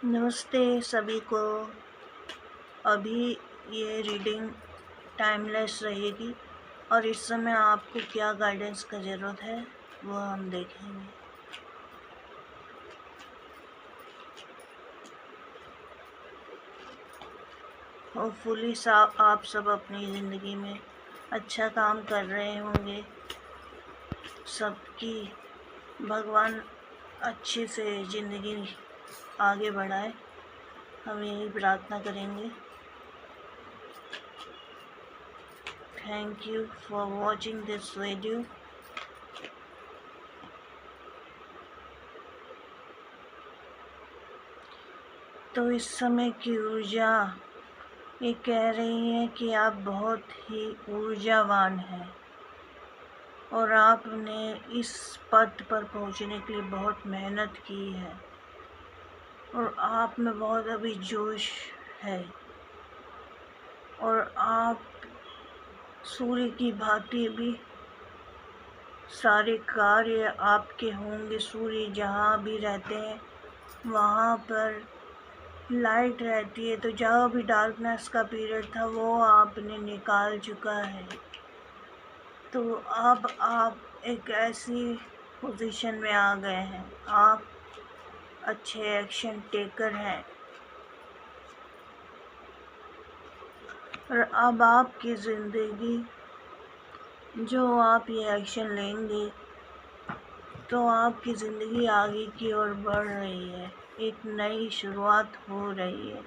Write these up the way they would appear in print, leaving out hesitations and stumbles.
नमस्ते सभी को। अभी ये रीडिंग टाइमलेस रहेगी और इस समय आपको क्या गाइडेंस का ज़रूरत है वो हम देखेंगे। होपफुली आप सब अपनी ज़िंदगी में अच्छा काम कर रहे होंगे। सबकी भगवान अच्छे से ज़िंदगी आगे बढ़ाए, हम यही प्रार्थना करेंगे। Thank you for watching this video. तो इस समय की ऊर्जा ये कह रही है कि आप बहुत ही ऊर्जावान हैं और आपने इस पद पर पहुंचने के लिए बहुत मेहनत की है और आप में बहुत अभी जोश है और आप सूर्य की भांति भी सारे कार्य आपके होंगे। सूर्य जहाँ भी रहते हैं वहाँ पर लाइट रहती है, तो जहाँ भी डार्कनेस का पीरियड था वो आपने निकाल चुका है। तो अब आप एक ऐसी पोजीशन में आ गए हैं, आप अच्छे एक्शन टेकर हैं और अब आपकी ज़िंदगी जो आप ये एक्शन लेंगे तो आपकी ज़िंदगी आगे की ओर बढ़ रही है, एक नई शुरुआत हो रही है।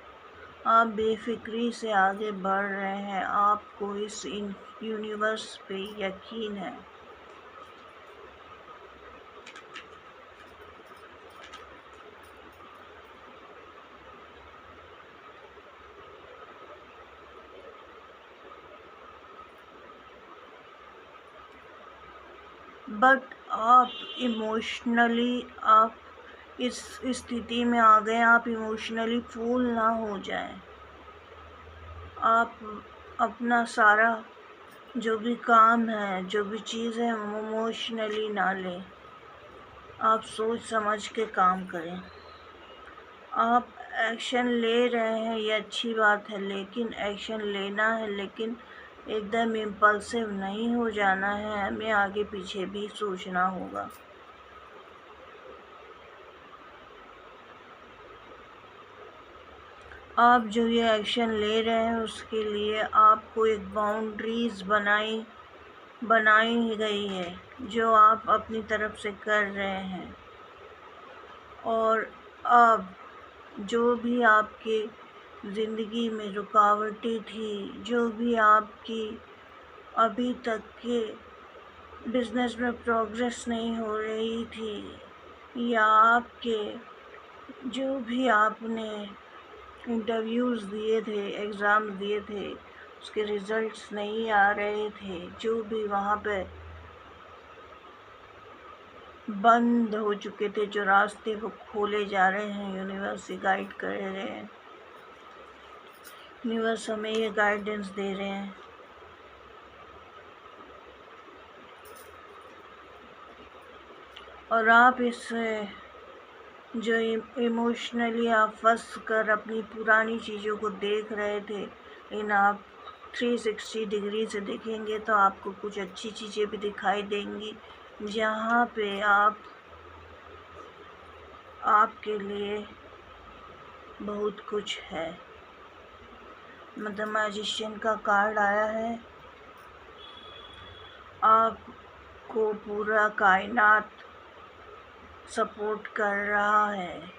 आप बेफिक्री से आगे बढ़ रहे हैं, आपको इस यूनिवर्स पे यकीन है। बट आप इमोशनली आप इस स्थिति में आ गए, आप इमोशनली फूल ना हो जाएं। आप अपना सारा जो भी काम है, जो भी चीज़ है, इमोशनली ना लें। आप सोच समझ के काम करें। आप एक्शन ले रहे हैं ये अच्छी बात है, लेकिन एक्शन लेना है, लेकिन एकदम इम्पल्सिव नहीं हो जाना है। हमें आगे पीछे भी सोचना होगा। आप जो ये एक्शन ले रहे हैं उसके लिए आपको एक बाउंड्रीज बनाई गई है जो आप अपनी तरफ से कर रहे हैं। और अब जो भी आपके ज़िंदगी में रुकावटें थी, जो भी आपकी अभी तक के बिज़नेस में प्रोग्रेस नहीं हो रही थी, या आपके जो भी आपने इंटरव्यूज़ दिए थे, एग्ज़ाम दिए थे, उसके रिज़ल्ट्स नहीं आ रहे थे, जो भी वहाँ पे बंद हो चुके थे, जो रास्ते वो खोले जा रहे हैं, यूनिवर्स ही गाइड कर रहे हैं। यूनिवर्स हमें ये गाइडेंस दे रहे हैं। और आप इस जो इमोशनली आप फंस कर अपनी पुरानी चीज़ों को देख रहे थे, लेकिन आप 360 डिग्री से देखेंगे तो आपको कुछ अच्छी चीज़ें भी दिखाई देंगी, जहाँ पे आपके लिए बहुत कुछ है। मतलब मैजिशियन का कार्ड आया है, आपको पूरा कायनात सपोर्ट कर रहा है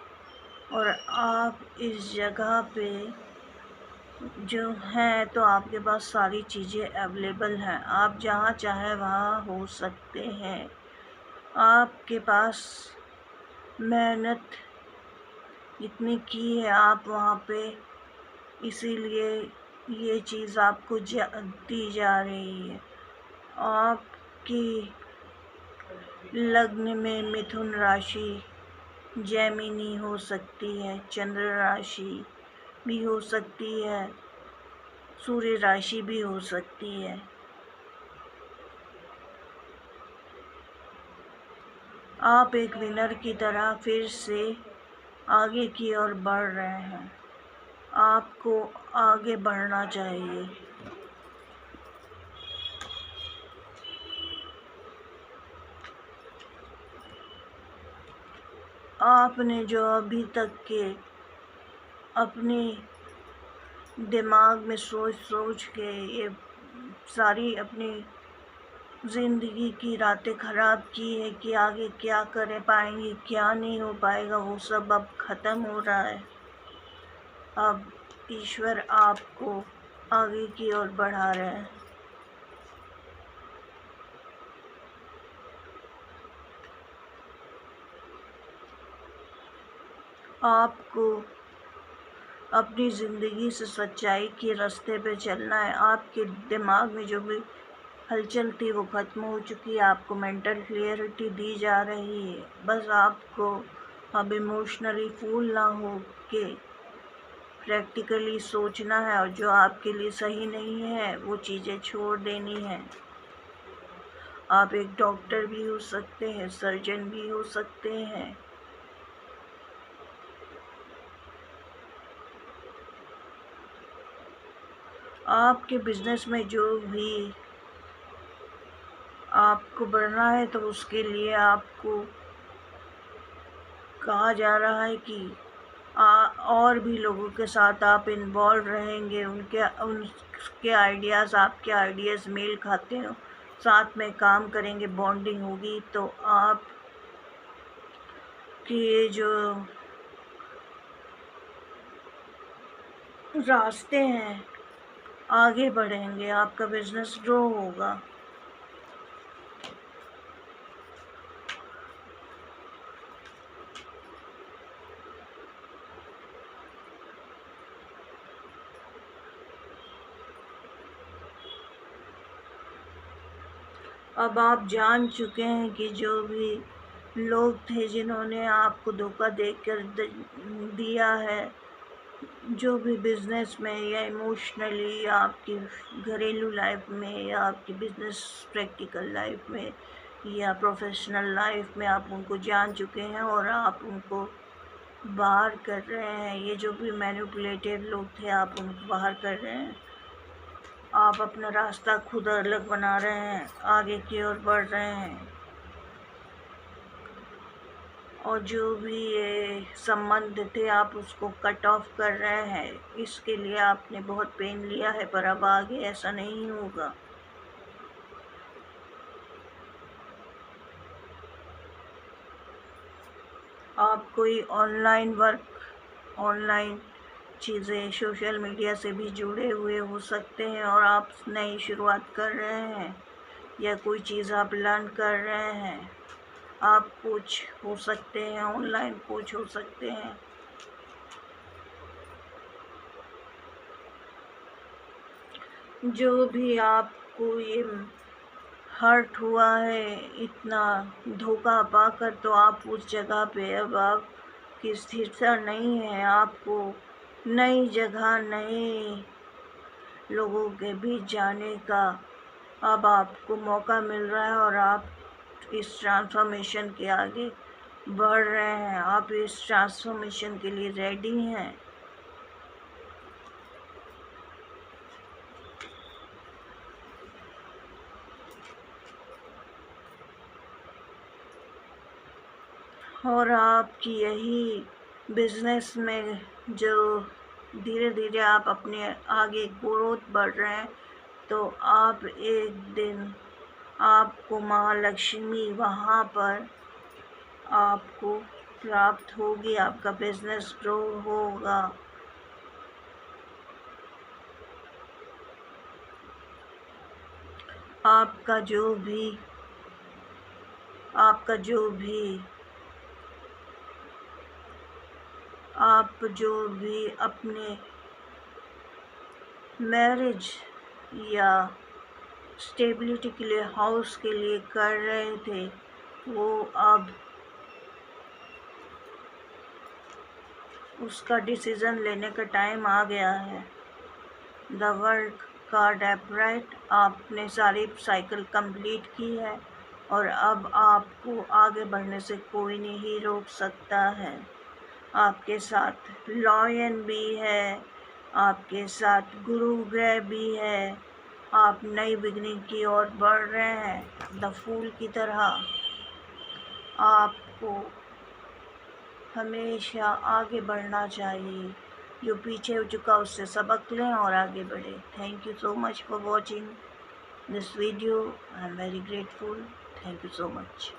और आप इस जगह पे जो हैं तो आपके पास सारी चीज़ें अवेलेबल हैं। आप जहाँ चाहे वहाँ हो सकते हैं। आपके पास मेहनत इतनी की है आप वहाँ पे, इसीलिए ये चीज़ आपको दी जा रही है। आपकी लग्न में मिथुन राशि जेमिनी हो सकती है, चंद्र राशि भी हो सकती है, सूर्य राशि भी हो सकती है। आप एक विनर की तरह फिर से आगे की ओर बढ़ रहे हैं। आपको आगे बढ़ना चाहिए। आपने जो अभी तक के अपने दिमाग में सोच सोच के ये सारी अपनी ज़िंदगी की रातें ख़राब की है कि आगे क्या कर पाएंगे, क्या नहीं हो पाएगा, वो सब अब ख़त्म हो रहा है। अब ईश्वर आपको आगे की ओर बढ़ा रहे हैं। आपको अपनी ज़िंदगी से सच्चाई के रास्ते पे चलना है। आपके दिमाग में जो भी हलचल थी वो ख़त्म हो चुकी है। आपको मेंटल क्लियरिटी दी जा रही है। बस आपको अब इमोशनली फूल ना हो के प्रैक्टिकली सोचना है, और जो आपके लिए सही नहीं है वो चीज़ें छोड़ देनी है। आप एक डॉक्टर भी हो सकते हैं, सर्जन भी हो सकते हैं। आपके बिजनेस में जो भी आपको बढ़ना है तो उसके लिए आपको कहा जा रहा है कि और भी लोगों के साथ आप इन्वॉल्व रहेंगे, उनके आइडियाज़ आपके आइडियाज़ मेल खाते हो, साथ में काम करेंगे, बॉन्डिंग होगी, तो आप के जो रास्ते हैं आगे बढ़ेंगे, आपका बिजनेस ग्रो होगा। अब आप जान चुके हैं कि जो भी लोग थे जिन्होंने आपको धोखा देकर दिया है, जो भी बिज़नेस में या इमोशनली या आपकी घरेलू लाइफ में या आपकी बिज़नेस प्रैक्टिकल लाइफ में या प्रोफेशनल लाइफ में, आप उनको जान चुके हैं और आप उनको बाहर कर रहे हैं। ये जो भी मैनिपुलेटेड लोग थे, आप उनको बाहर कर रहे हैं। आप अपना रास्ता खुद अलग बना रहे हैं, आगे की ओर बढ़ रहे हैं। और जो भी ये संबंध थे आप उसको कट ऑफ कर रहे हैं। इसके लिए आपने बहुत पेन लिया है, पर अब आगे ऐसा नहीं होगा। आप कोई ऑनलाइन वर्क, ऑनलाइन चीज़ें, सोशल मीडिया से भी जुड़े हुए हो सकते हैं और आप नई शुरुआत कर रहे हैं, या कोई चीज़ आप लर्न कर रहे हैं। आप कोच हो सकते हैं, ऑनलाइन कोच हो सकते हैं। जो भी आपको ये हर्ट हुआ है इतना धोखा पाकर, तो आप उस जगह पे अब आपकी स्थिरता नहीं है। आपको नई जगह, नए लोगों के बीच जाने का अब आपको मौका मिल रहा है और आप इस ट्रांसफॉर्मेशन के आगे बढ़ रहे हैं। आप इस ट्रांसफॉर्मेशन के लिए रेडी हैं। और आपकी यही बिजनेस में जो धीरे धीरे आप अपने आगे ग्रोथ बढ़ रहे हैं, तो आप एक दिन आपको महालक्ष्मी वहाँ पर आपको प्राप्त होगी, आपका बिजनेस ग्रो होगा। आपका जो भी आप जो भी अपने मैरिज या स्टेबिलिटी के लिए, हाउस के लिए कर रहे थे, वो अब उसका डिसीज़न लेने का टाइम आ गया है। द वर्ल्ड कार्ड एपराइट, आपने सारी साइकिल कंप्लीट की है और अब आपको आगे बढ़ने से कोई नहीं रोक सकता है। आपके साथ लॉयन भी है, आपके साथ गुरु ग्रह भी है। आप नई बिगनिंग की ओर बढ़ रहे हैं द फूल की तरह। आपको हमेशा आगे बढ़ना चाहिए। जो पीछे हो चुका उससे सबक लें और आगे बढ़े। Thank you so much for watching this video. I am very grateful. Thank you so much.